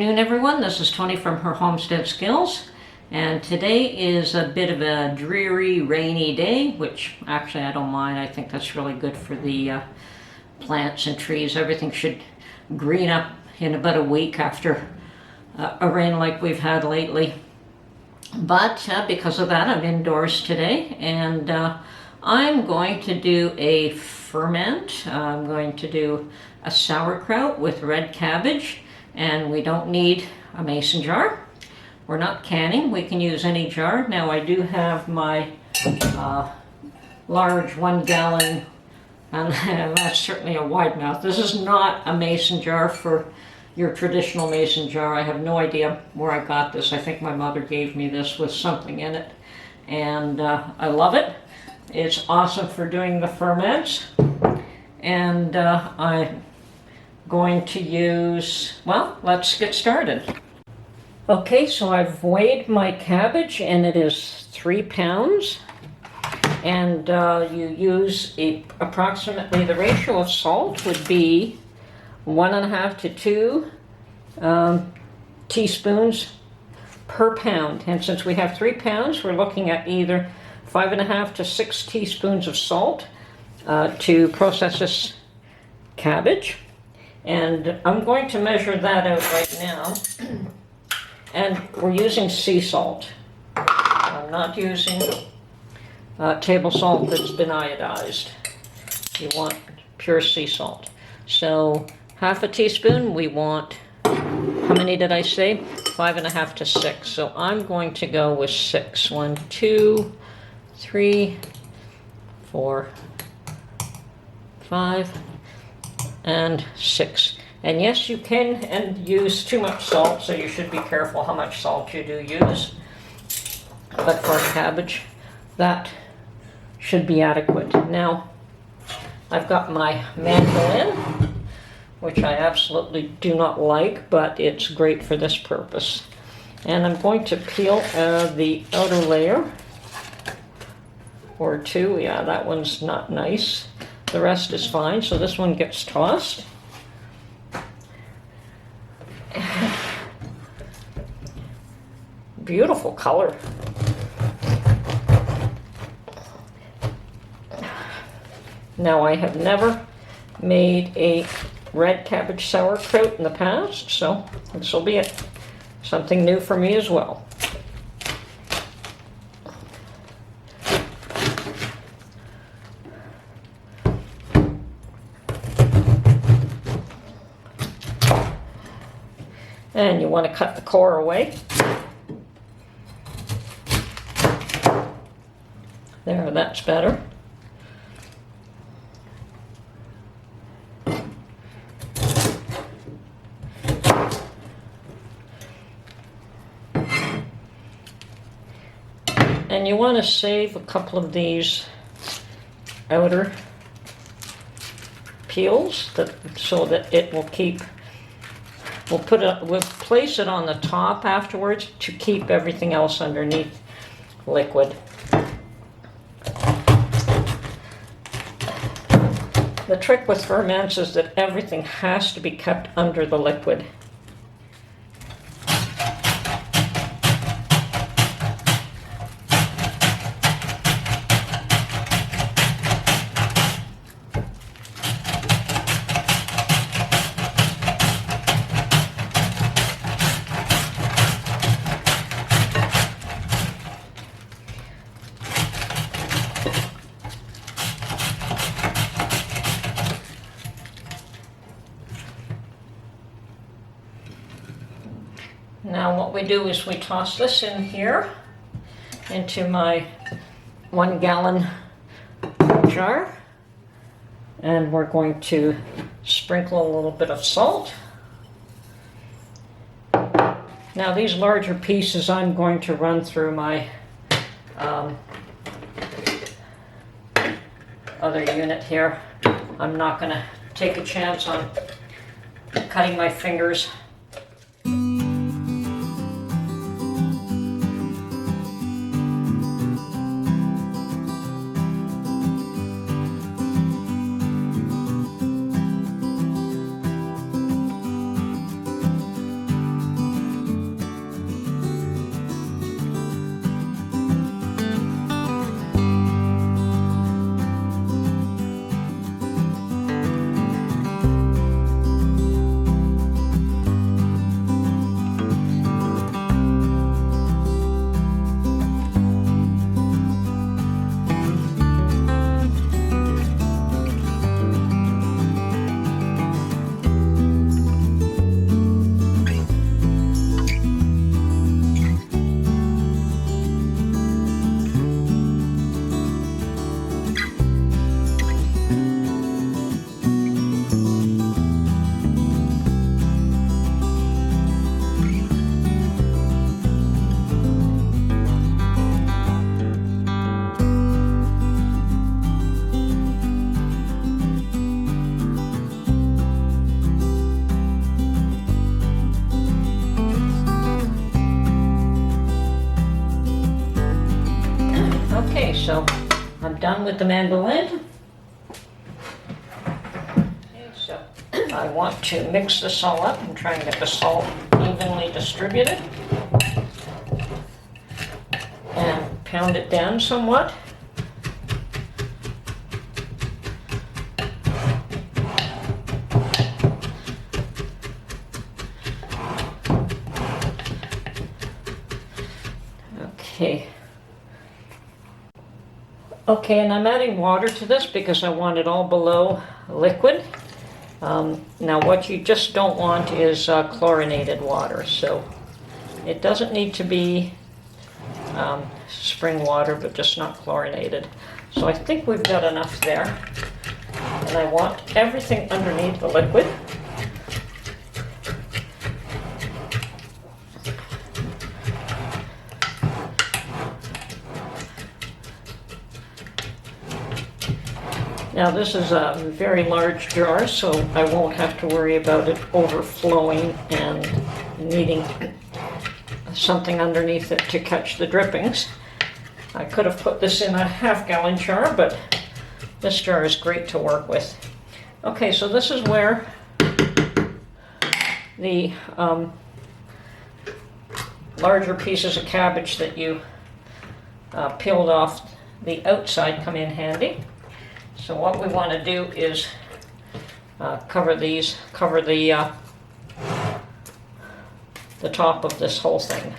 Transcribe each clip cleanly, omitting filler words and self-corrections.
afternoon, everyone. This is Tony from her Homestead Skills, and today is a bit of a dreary, rainy day, which actually I don't mind. I think that's really good for the plants and trees. Everything should green up in about a week after a rain like we've had lately. But because of that, I'm indoors today, and I'm going to do a ferment. I'm going to do a sauerkraut with red cabbage, and we don't need a mason jar. We're not canning. We can use any jar. Now I do have my large 1 gallon, and that's certainly a wide mouth. This is not a mason jar for your traditional mason jar. I have no idea where I got this. I think my mother gave me this with something in it, and I love it. It's awesome for doing the ferments, and I'm going to use, well, let's get started. Okay, so I've weighed my cabbage, and it is 3 pounds, and you use approximately, the ratio of salt would be 1.5 to 2 teaspoons per pound. And since we have 3 pounds, we're looking at either 5.5 to 6 teaspoons of salt to process this cabbage. And I'm going to measure that out right now. And we're using sea salt. I'm not using table salt that's been iodized. You want pure sea salt. So 1/2 teaspoon, we want, how many did I say? 5.5 to 6. So I'm going to go with 6. 1, 2, 3, 4, 5, and 6. And yes, you can use too much salt, so you should be careful how much salt you do use. But for cabbage, that should be adequate. Now, I've got my mandolin, which I absolutely do not like, but it's great for this purpose. And I'm going to peel the outer layer, or 2. Yeah, that one's not nice. The rest is fine, so this one gets tossed. Beautiful color. Now, I have never made a red cabbage sauerkraut in the past, so this will be it. Something new for me as well. And you want to cut the core away. There, that's better. And you want to save a couple of these outer peels so that it will keep. We'll place it on the top afterwards to keep everything else underneath liquid. The trick with ferments is that everything has to be kept under the liquid. Now what we do is we toss this in here into my 1 gallon jar, and we're going to sprinkle a little bit of salt. Now these larger pieces I'm going to run through my other unit here. I'm not going to take a chance on cutting my fingers. so I'm done with the mandolin. Okay, so I want to mix this all up and try and get the salt evenly distributed. And pound it down somewhat. Okay, and I'm adding water to this because I want it all below liquid. Now what you just don't want is chlorinated water, so it doesn't need to be spring water, but just not chlorinated. So I think we've got enough there, and I want everything underneath the liquid. Now this is a very large jar, so I won't have to worry about it overflowing and needing something underneath it to catch the drippings. I could have put this in a half-gallon jar, but this jar is great to work with. Okay, so this is where the larger pieces of cabbage that you peeled off the outside come in handy. So what we want to do is cover the top of this whole thing.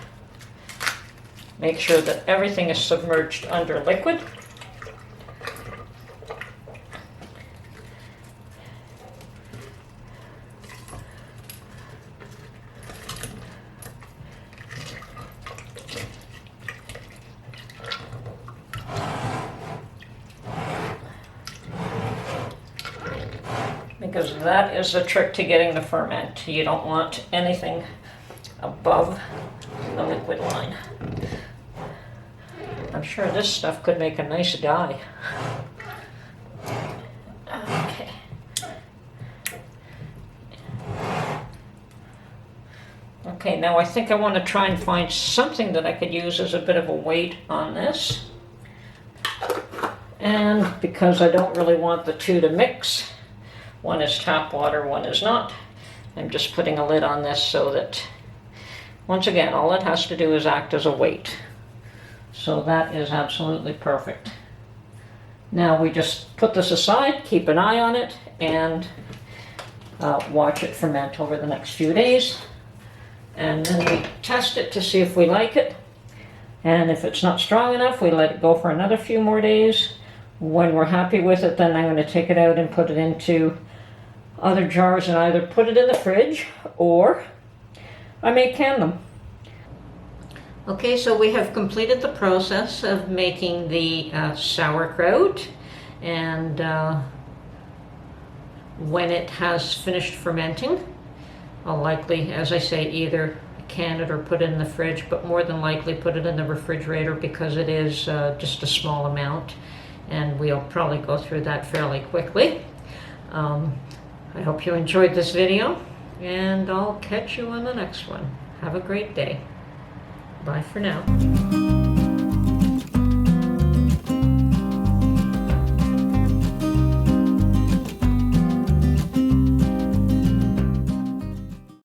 Make sure that everything is submerged under liquid. Because that is the trick to getting the ferment. You don't want anything above the liquid line. I'm sure this stuff could make a nice dye. Okay. Okay, now I think I want to try and find something that I could use as a bit of a weight on this. And because I don't really want the two to mix, one is tap water, one is not, I'm just putting a lid on this so that, once again, all it has to do is act as a weight. So that is absolutely perfect. Now we just put this aside, keep an eye on it, and watch it ferment over the next few days. And then we test it to see if we like it. And if it's not strong enough, we let it go for another few more days. When we're happy with it, then I'm going to take it out and put it into other jars and either put it in the fridge or I may can them. Okay, so we have completed the process of making the sauerkraut, and when it has finished fermenting, I'll likely, as I say, either can it or put it in the fridge, but more than likely put it in the refrigerator because it is just a small amount, and we'll probably go through that fairly quickly. I hope you enjoyed this video, and I'll catch you on the next one. Have a great day. Bye for now.